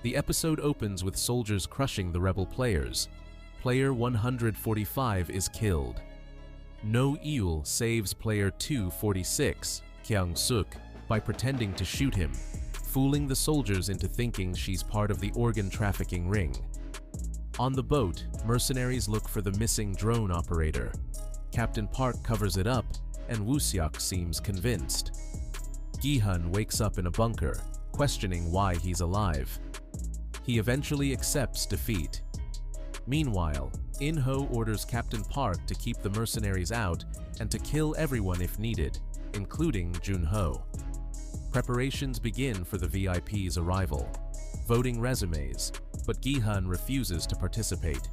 The episode opens with soldiers crushing the rebel players. Player 145 is killed. No-eul saves player 246, Kyung-suk, by pretending to shoot him, fooling the soldiers into thinking she's part of the organ trafficking ring. On the boat, mercenaries look for the missing drone operator. Captain Park covers it up, and Woo-seok seems convinced. Gi-hun wakes up in a bunker, questioning why he's alive. He eventually accepts defeat. Meanwhile, Jun-ho orders Captain Park to keep the mercenaries out and to kill everyone if needed, including Jun-ho. Preparations begin for the VIP's arrival. Voting resumes, but Gi-hun refuses to participate.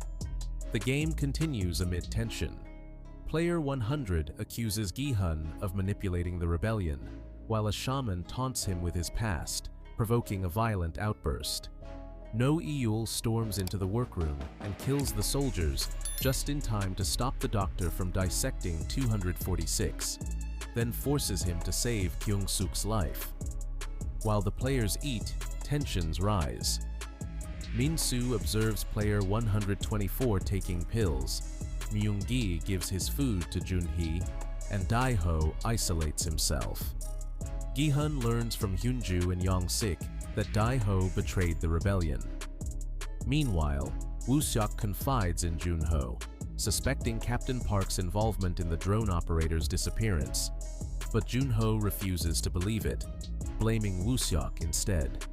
The game continues amid tension. Player 100 accuses Gi-hun of manipulating the rebellion, while a shaman taunts him with his past, provoking a violent outburst. No-eul storms into the workroom and kills the soldiers just in time to stop the doctor from dissecting 246, then forces him to save Kyung-suk's life. While the players eat, tensions rise. Min-soo observes player 124 taking pills, Myung-gi gives his food to Jun-ho, and Dae-ho isolates himself. Gi-hun learns from Hyun-ju and Yong-sik that Dae-ho betrayed the rebellion. Meanwhile, Woo-seok confides in Jun-ho, suspecting Captain Park's involvement in the drone operator's disappearance, but Jun-ho refuses to believe it, blaming Woo-seok instead.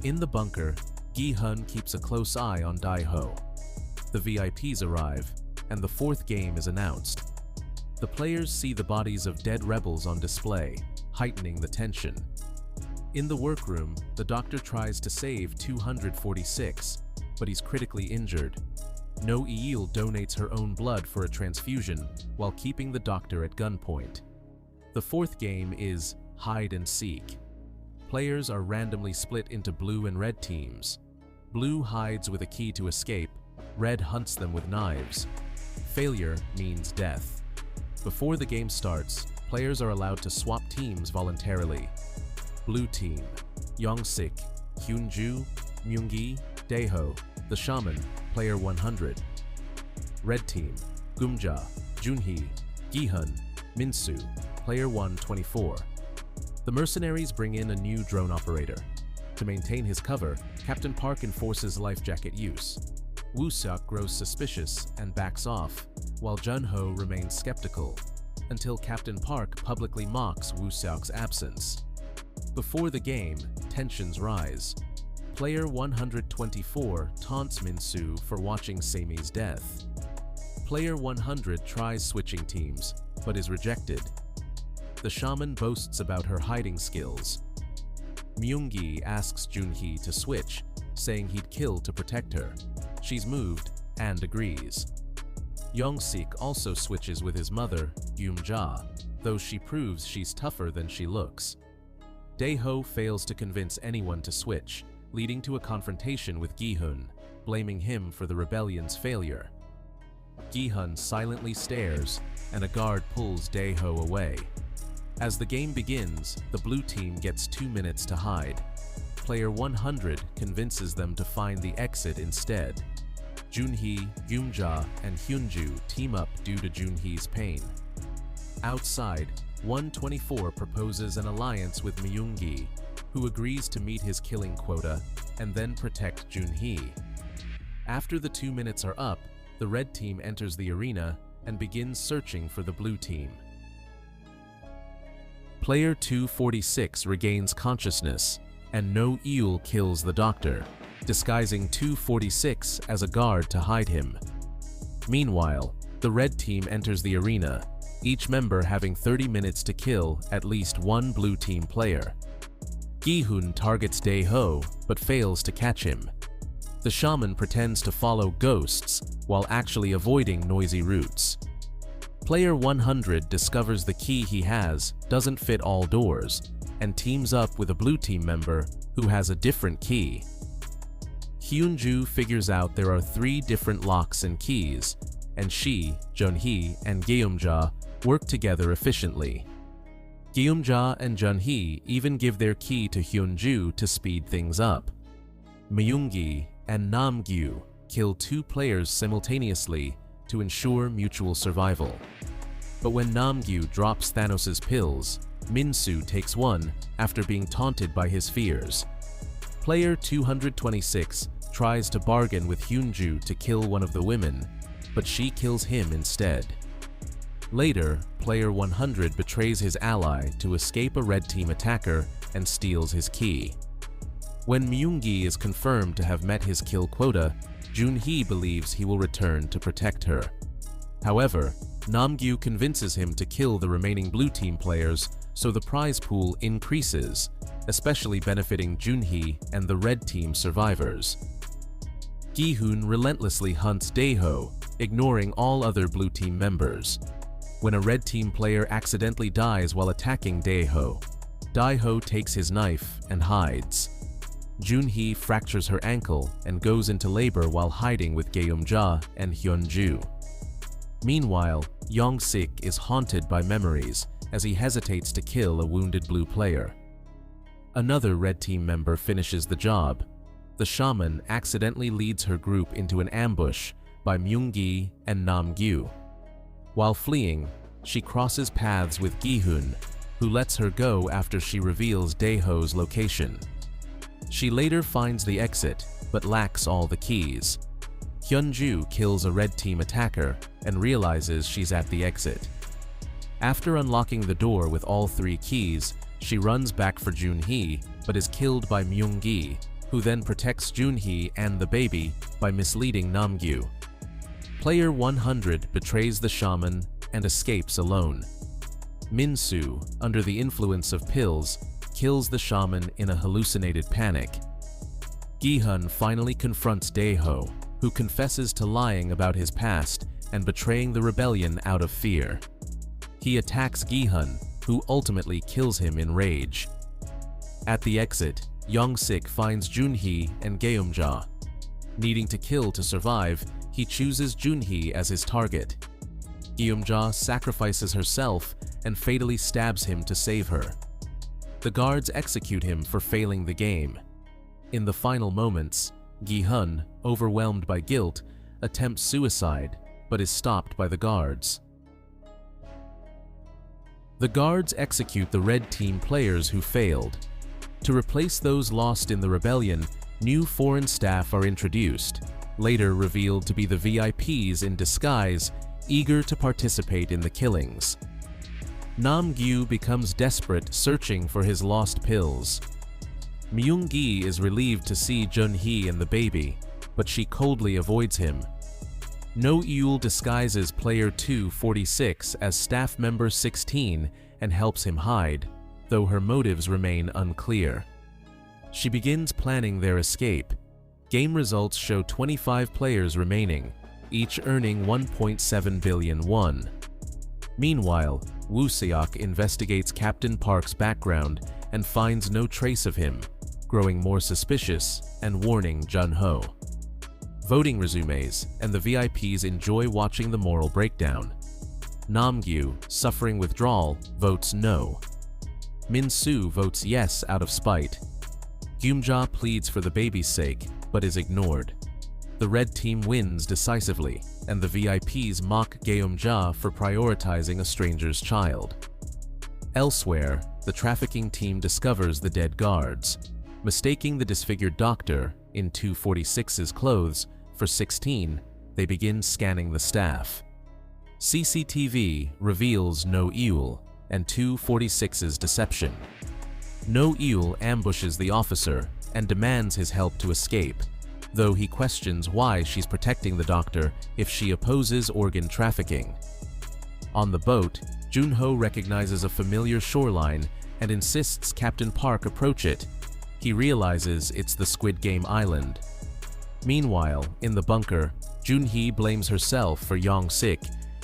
In the bunker, Gi-hun keeps a close eye on Dae-ho. The VIPs arrive, and the fourth game is announced. The players see the bodies of dead rebels on display, heightening the tension. In the workroom, the doctor tries to save 246, but he's critically injured. No-eul donates her own blood for a transfusion while keeping the doctor at gunpoint. The fourth game is hide and seek. Players are randomly split into blue and red teams. Blue hides with a key to escape, red hunts them with knives. Failure means death. Before the game starts, players are allowed to swap teams voluntarily. Blue team: Yong-sik, Hyun-ju, Myung-gi, Dae-ho, the shaman, player 100. Red team: Gum-ja, Jun-ho, Gi-hun, Min-soo, player 124. The mercenaries bring in a new drone operator. To maintain his cover, Captain Park enforces life jacket use. Woo-seok grows suspicious and backs off, while Jun-ho remains skeptical, until Captain Park publicly mocks Woo-seok's absence. Before the game, tensions rise. Player 124 taunts Min-soo for watching Sami's death. Player 100 tries switching teams, but is rejected. The shaman boasts about her hiding skills. Myung-gi asks Jun-ho to switch, saying he'd kill to protect her. She's moved and agrees. Yong-sik also switches with his mother, Yum-ja, though she proves she's tougher than she looks. Dae-ho fails to convince anyone to switch, leading to a confrontation with Gi-hun, blaming him for the rebellion's failure. Gi-hun silently stares, and a guard pulls Dae-ho away. As the game begins, the blue team gets 2 minutes to hide. Player 100 convinces them to find the exit instead. Jun-ho, Yum-ja, and Hyun-ju team up due to Jun-ho's pain. Outside, 124 proposes an alliance with Myung-gi, who agrees to meet his killing quota and then protect Jun-ho. After the 2 minutes are up, the red team enters the arena and begins searching for the blue team. Player 246 regains consciousness, and No-eul kills the doctor, disguising 246 as a guard to hide him. Meanwhile, the red team enters the arena, each member having 30 minutes to kill at least one blue team player. Gi-hun targets Dae-ho, but fails to catch him. The shaman pretends to follow ghosts while actually avoiding noisy routes. Player 100 discovers the key he has doesn't fit all doors, and teams up with a blue team member who has a different key. Hyun-ju figures out there are 3 different locks and keys, and she, Jun-ho, and Gi-hun work together efficiently. Gi-hun and Jun-ho even give their key to Hyun-ju to speed things up. Myung-gi and Nam-gyu kill 2 players simultaneously to ensure mutual survival. But when Nam-gyu drops Thanos' pills, Min-soo takes one after being taunted by his fears. Player 226 tries to bargain with Hyunju to kill one of the women, but she kills him instead. Later, player 100 betrays his ally to escape a red team attacker and steals his key. When Myung-gi is confirmed to have met his kill quota, Jun-ho believes he will return to protect her. However, Nam-gyu convinces him to kill the remaining blue team players, so the prize pool increases, especially benefiting Jun-ho and the red team survivors. Gi-hun relentlessly hunts Dae-ho, ignoring all other blue team members. When a red team player accidentally dies while attacking Dae-ho, Dae-ho takes his knife and hides. Jun-ho fractures her ankle and goes into labor while hiding with Geum-ja and Hyun-ju. Meanwhile, Yong-sik is haunted by memories as he hesitates to kill a wounded blue player. Another red team member finishes the job. The shaman accidentally leads her group into an ambush by Myung-gi and Nam-gyu. While fleeing, she crosses paths with Gi-hun, who lets her go after she reveals Dae-ho's location. She later finds the exit, but lacks all the keys. Hyun-ju kills a red team attacker and realizes she's at the exit. After unlocking the door with all 3 keys, she runs back for Jun-ho, but is killed by Myung-gi, who then protects Jun-ho and the baby by misleading Nam-gyu. Player 100 betrays the shaman and escapes alone. Min-soo, under the influence of pills, kills the shaman in a hallucinated panic. Gi-hun finally confronts Dae-ho, who confesses to lying about his past and betraying the rebellion out of fear. He attacks Gi-hun, who ultimately kills him in rage. At the exit, Yong-sik finds Jun-ho and Geum-ja. Needing to kill to survive, he chooses Jun-ho as his target. Geum-ja sacrifices herself and fatally stabs him to save her. The guards execute him for failing the game. In the final moments, Gi-hun, overwhelmed by guilt, attempts suicide but is stopped by the guards. The guards execute the red team players who failed. To replace those lost in the rebellion, new foreign staff are introduced, later revealed to be the VIPs in disguise, eager to participate in the killings. Nam-gyu becomes desperate, searching for his lost pills. Myung-gi is relieved to see Jun-ho and the baby, but she coldly avoids him. No-eul disguises player 246 as staff member 16 and helps him hide, though her motives remain unclear. She begins planning their escape. Game results show 25 players remaining, each earning 1.7 billion won. Meanwhile, Woo-seok investigates Captain Park's background and finds no trace of him, growing more suspicious and warning Jun-ho. Voting resumes, and the VIPs enjoy watching the moral breakdown. Nam-gyu, suffering withdrawal, votes no. Min-soo votes yes out of spite. Geum-ja pleads for the baby's sake, but is ignored. The red team wins decisively, and the VIPs mock Geum-ja for prioritizing a stranger's child. Elsewhere, the trafficking team discovers the dead guards. Mistaking the disfigured doctor, in 246's clothes, for 16, they begin scanning the staff. CCTV reveals No-eul and 246's deception. No-eul ambushes the officer and demands his help to escape, though he questions why she's protecting the doctor if she opposes organ trafficking. On the boat, Jun-ho recognizes a familiar shoreline and insists Captain Park approach it. He realizes it's the Squid Game island. Meanwhile, in the bunker, Jun-ho blames herself for Yong-sik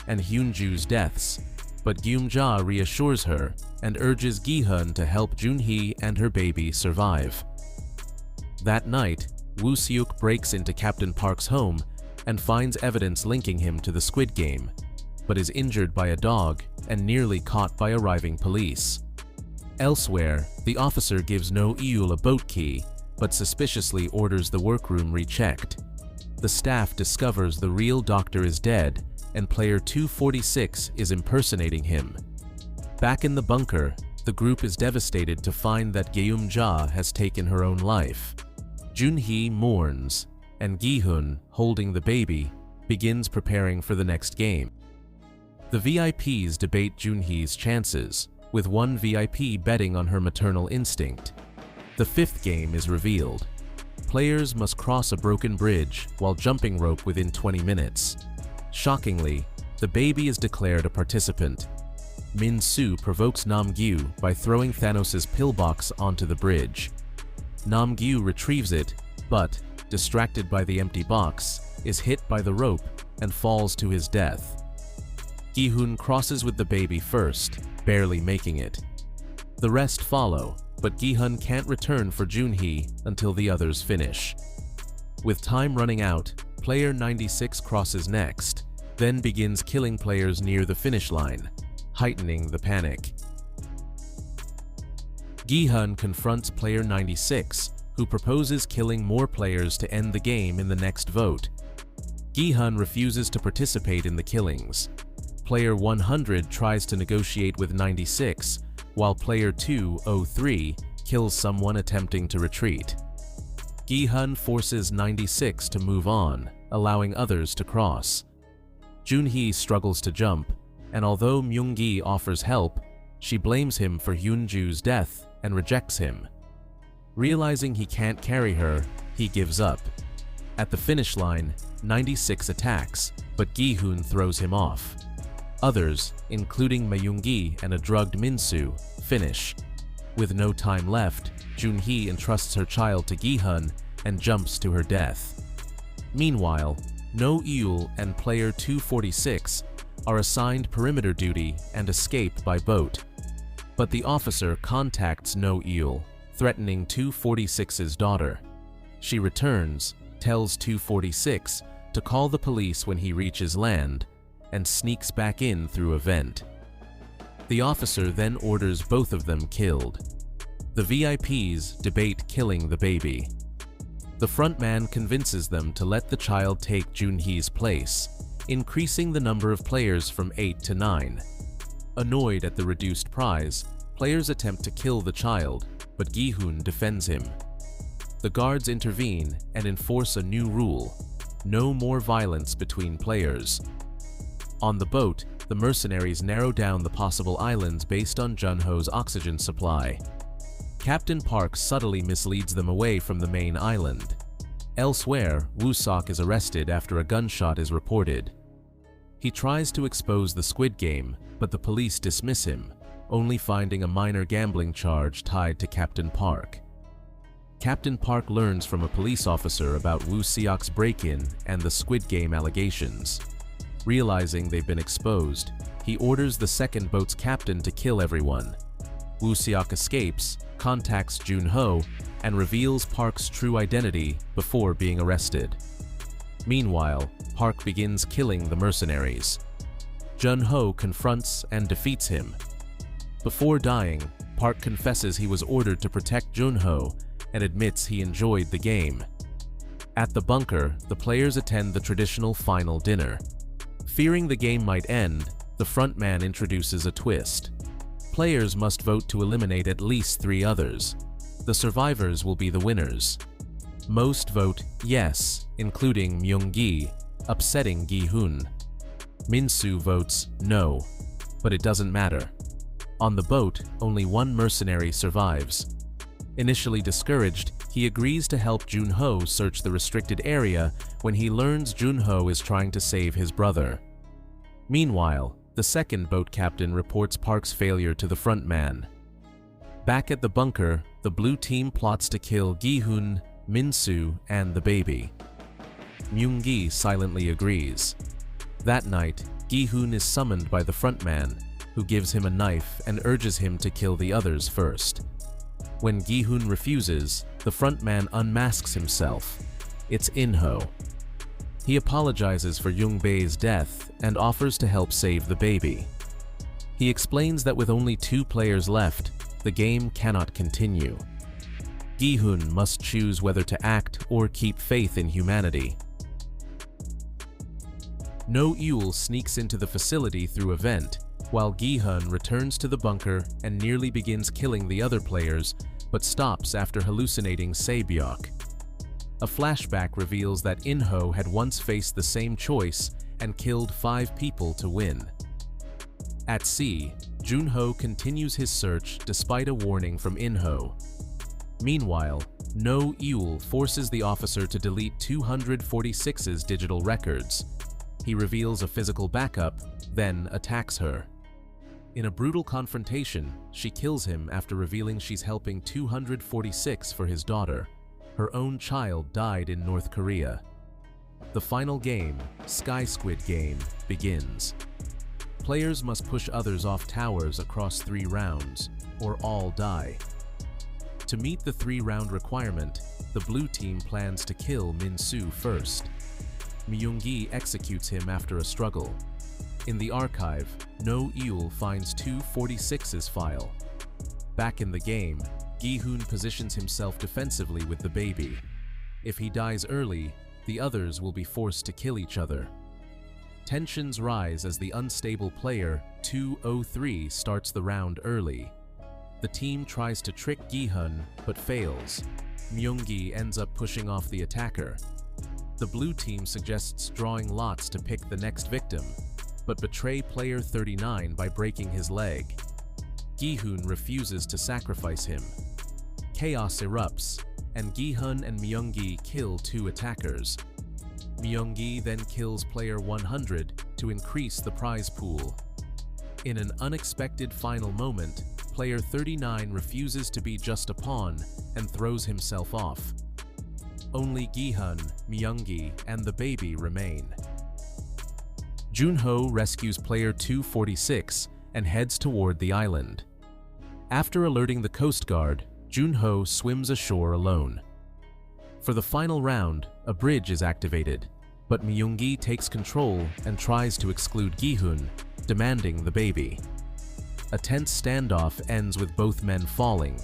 and Hyunju's deaths, but Geum-ja reassures her and urges Gi-hun to help Jun-ho and her baby survive. That night, Woo-seok breaks into Captain Park's home and finds evidence linking him to the Squid Game, but is injured by a dog and nearly caught by arriving police. Elsewhere, the officer gives No-eul a boat key, but suspiciously orders the workroom rechecked. The staff discovers the real doctor is dead, and player 246 is impersonating him. Back in the bunker, the group is devastated to find that Geum-ja has taken her own life. Jun-ho mourns, and Gi-hun, holding the baby, begins preparing for the next game. The VIPs debate Jun-ho's chances, with one VIP betting on her maternal instinct. The fifth game is revealed. Players must cross a broken bridge while jumping rope within 20 minutes. Shockingly, the baby is declared a participant. Min-soo provokes Nam-gyu by throwing Thanos' pillbox onto the bridge. Nam-gyu retrieves it, but, distracted by the empty box, is hit by the rope and falls to his death. Gi-hun crosses with the baby first, barely making it. The rest follow, but Gi-hun can't return for Jun-ho until the others finish. With time running out, player 96 crosses next, then begins killing players near the finish line, heightening the panic. Gi-hun confronts player 96, who proposes killing more players to end the game in the next vote. Gi-hun refuses to participate in the killings. Player 100 tries to negotiate with 96, while player 203 kills someone attempting to retreat. Gi-hun forces 96 to move on, allowing others to cross. Jun-ho struggles to jump, and although Myung-gi offers help, she blames him for Hyun-ju's death and rejects him. Realizing he can't carry her, he gives up. At the finish line, 96 attacks, but Gi-hun throws him off. Others, including Myung-gi and a drugged Min-soo, finish. With no time left, Jun-ho entrusts her child to Gi-hun and jumps to her death. Meanwhile, No-eul and player 246 are assigned perimeter duty and escape by boat. But the officer contacts No-eul, threatening 246's daughter. She returns, tells 246 to call the police when he reaches land, and sneaks back in through a vent. The officer then orders both of them killed. The VIPs debate killing the baby. The frontman convinces them to let the child take Jun-ho's place, increasing the number of players from 8 to 9. Annoyed at the reduced prize, players attempt to kill the child, but Gi-hun defends him. The guards intervene and enforce a new rule: no more violence between players. On the boat, the mercenaries narrow down the possible islands based on Jun-ho's oxygen supply. Captain Park subtly misleads them away from the main island. Elsewhere, Woo-sok is arrested after a gunshot is reported. He tries to expose the Squid Game, but the police dismiss him, only finding a minor gambling charge tied to Captain Park. Captain Park learns from a police officer about Woo-seok's break-in and the Squid Game allegations. Realizing they've been exposed, he orders the second boat's captain to kill everyone. Woo-seok escapes, contacts Jun-ho, and reveals Park's true identity before being arrested. Meanwhile, Park begins killing the mercenaries. Jun-ho confronts and defeats him. Before dying, Park confesses he was ordered to protect Jun-ho and admits he enjoyed the game. At the bunker, the players attend the traditional final dinner. Fearing the game might end, the frontman introduces a twist. Players must vote to eliminate at least 3 others. The survivors will be the winners. Most vote yes, including Myung-gi, upsetting Gi-hun. Min-soo votes no, but it doesn't matter. On the boat, only one mercenary survives. Initially discouraged, he agrees to help Jun-ho search the restricted area when he learns Jun-ho is trying to save his brother. Meanwhile, the second boat captain reports Park's failure to the frontman. Back at the bunker, the blue team plots to kill Gi-hun, Min-soo, and the baby. Myung-gi silently agrees. That night, Gi-hun is summoned by the frontman, who gives him a knife and urges him to kill the others first. When Gi-hun refuses, the frontman unmasks himself. It's In-ho. He apologizes for Young-bae's death and offers to help save the baby. He explains that with only 2 players left, the game cannot continue. Gi-hun must choose whether to act or keep faith in humanity. No-eul sneaks into the facility through a vent, while Gi-hun returns to the bunker and nearly begins killing the other players, but stops after hallucinating Se-byok. A flashback reveals that Jun-ho had once faced the same choice and killed 5 people to win. At sea, Jun-ho continues his search despite a warning from Jun-ho. Meanwhile, No-eul forces the officer to delete 246's digital records. He reveals a physical backup, then attacks her. In a brutal confrontation, she kills him after revealing she's helping 246 for his daughter. Her own child died in North Korea. The final game, Squid Game, begins. Players must push others off towers across 3 rounds, or all die. To meet the 3-round requirement, the blue team plans to kill Min-soo first. Myung-gi executes him after a struggle. In the archive, No-eul finds 246's file. Back in the game, Gi-hun positions himself defensively with the baby. If he dies early, the others will be forced to kill each other. Tensions rise as the unstable player 203 starts the round early. The team tries to trick Gi-hun, but fails. Myung-gi ends up pushing off the attacker. The blue team suggests drawing lots to pick the next victim, but betray player 39 by breaking his leg. Gi-hun refuses to sacrifice him. Chaos erupts, and Gi-hun and Myung-gi kill 2 attackers. Myung-gi then kills player 100 to increase the prize pool. In an unexpected final moment, player 39 refuses to be just a pawn and throws himself off. Only Gi-hun, Myung-gi, and the baby remain. Jun-ho rescues player 246 and heads toward the island. After alerting the Coast Guard, Jun-ho swims ashore alone. For the final round, a bridge is activated, but Myung-gi takes control and tries to exclude Gi-hun, demanding the baby. A tense standoff ends with both men falling.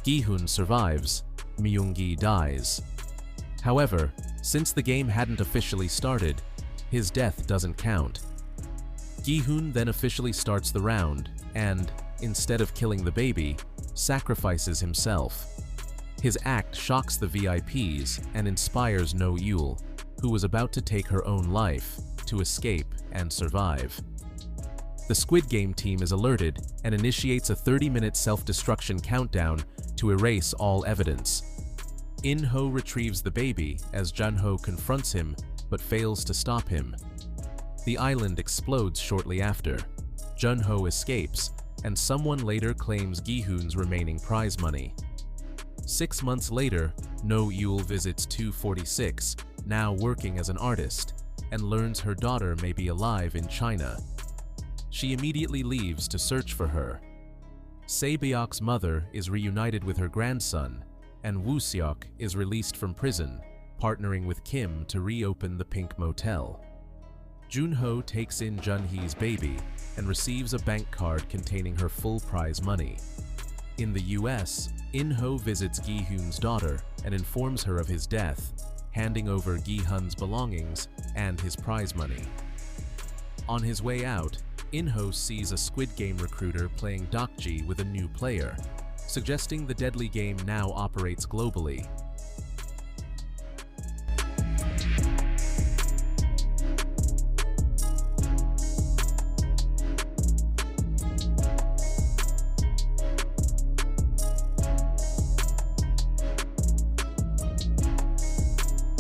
Gi-hun survives, Myung-gi dies. However, since the game hadn't officially started, his death doesn't count. Gi-hun then officially starts the round and, instead of killing the baby, sacrifices himself. His act shocks the VIPs and inspires No-eul, who was about to take her own life, to escape and survive. The Squid Game team is alerted and initiates a 30-minute self-destruction countdown to erase all evidence. Jun-ho retrieves the baby as Jun-ho confronts him but fails to stop him. The island explodes shortly after. Jun-ho escapes, and someone later claims Gi-hun's remaining prize money. 6 months later, No-eul visits 246, now working as an artist, and learns her daughter may be alive in China. She immediately leaves to search for her. Se-byok's mother is reunited with her grandson, and Woo-seok is released from prison, partnering with Kim to reopen the Pink Motel. Jun-ho takes in Jun-hee's baby and receives a bank card containing her full prize money. In the US, Jun-ho visits Gi-hun's daughter and informs her of his death, handing over Gi-hun's belongings and his prize money. On his way out, Jun-ho sees a Squid Game recruiter playing Dokji with a new player, suggesting the deadly game now operates globally.